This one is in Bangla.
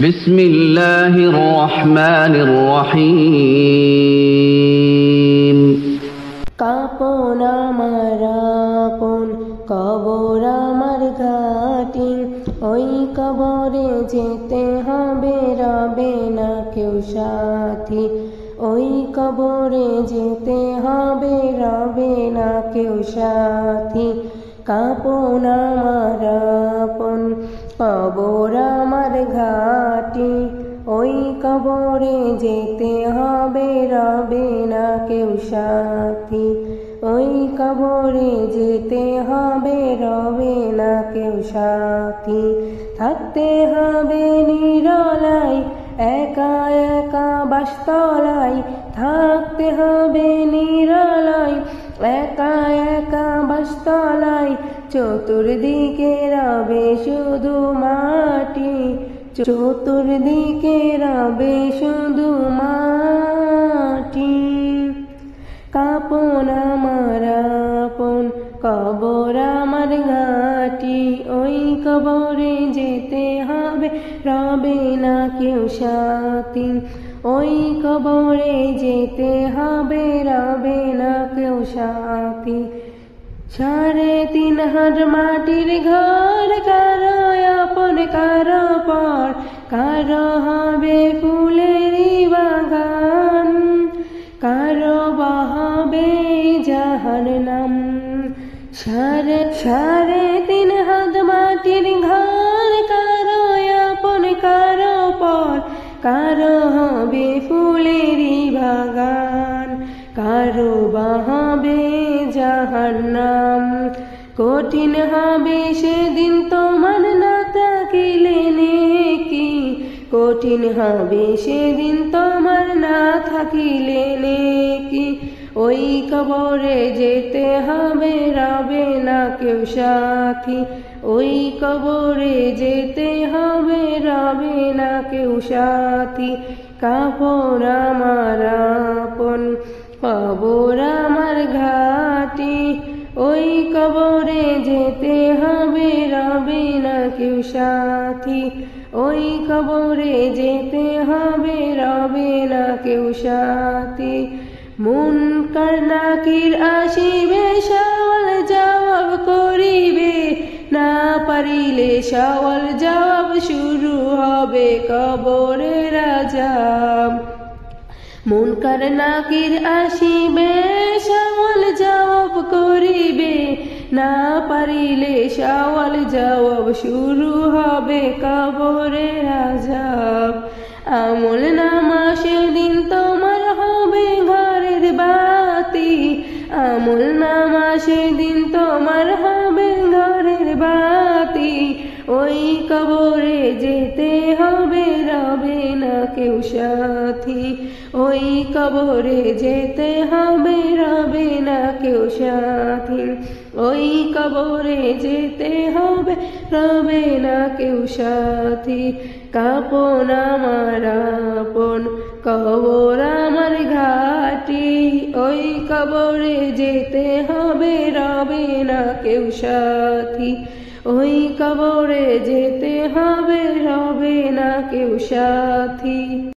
বিসমিল্লাহির রহমানির রহিম। কাপন আমার আপন, কবর আমার ঘাটি, ওই কবরে যেতে হবে, রবে না কেউ সাথী। ওই কবরে যেতে হবে, রবে না কেউ সাথী। কাপন আমার আপন, কবর আমার ঘাটি, ওই কবরে যেতে হবে, রবে না কেউ সাথী। ওই কবরে যেতে হবে, রবে না কেউ সাথী। থাকতে হবে নিরলাই, একা একা বাসতলায়, থাকতে হবে নিরলাই, একা একা বাসতলায়। চতুর্দিকে রবে শুধু মাটি, চতুর্দিকে রবে শুধু মাটি। কাপন আমার আপন, কবর আমার ঘাটি, ওই কবরে যেতে হবে, রবে না কেউ সাথী। ওই কবরে যেতে হবে, রবে না কেউ সাথী। 3.5 হাত মাটির ঘর, কারো আপন কারো পর, কারো হবে ফুলেরই বাগান, কারো বাহাবে জাহান্নাম। 3.5 হাত মাটির ঘর, কারো আপন কারো পর, কারো হবে ফুলেরই বাগান, কারো বাহাবে জাহান্নাম। কঠিন হবে সেদিন তোমার না থাকিলে নেকি, কঠিন হবে সেদিন তোমার না থাকিলে নেকি। ওই কবরে যেতে হবে, রবে না কেউ সাথী। ওই কবরে যেতে হবে, রবে না কেউ সাথী। কাপন আমার আপন, কবর আমার ঘাটি, ওই কবরে যেতে হবে, রবে না কেউ সাথী। ওই কবরে যেতে হবে, রবে না কেউ সাথী। মুনকার নাকির আসিবে, সওয়াল জবাব করিবে, না পারিলে সওয়াল জবাব শুরু হবে কবরের আযাব। মুনকার নাকির আসিবে, সওয়াল জবাব করিবে, না পারিলে সওয়াল জবাব শুরু হবে কবরের আযাব। আমল নামা সেদিন তোমার হবে ঘরের বাতি, আমল নামা সেদিন তোমার হবে ঘরের বাতি। ওই কবরে যেতে হবে, রবে না কেউ সাথী। ওই কবরে যেতে হবে, রবে না কেউ সাথী। ওই কবরে যেতে হবে, রবে না কেউ সাথী। কাপন আমার আপন, কবর আমার ঘাটি, ওই কবরে যেতে হবে, রবে না কেউ সাথী। ওই কবরে যেতে হবে, রবে না কেউ সাথী।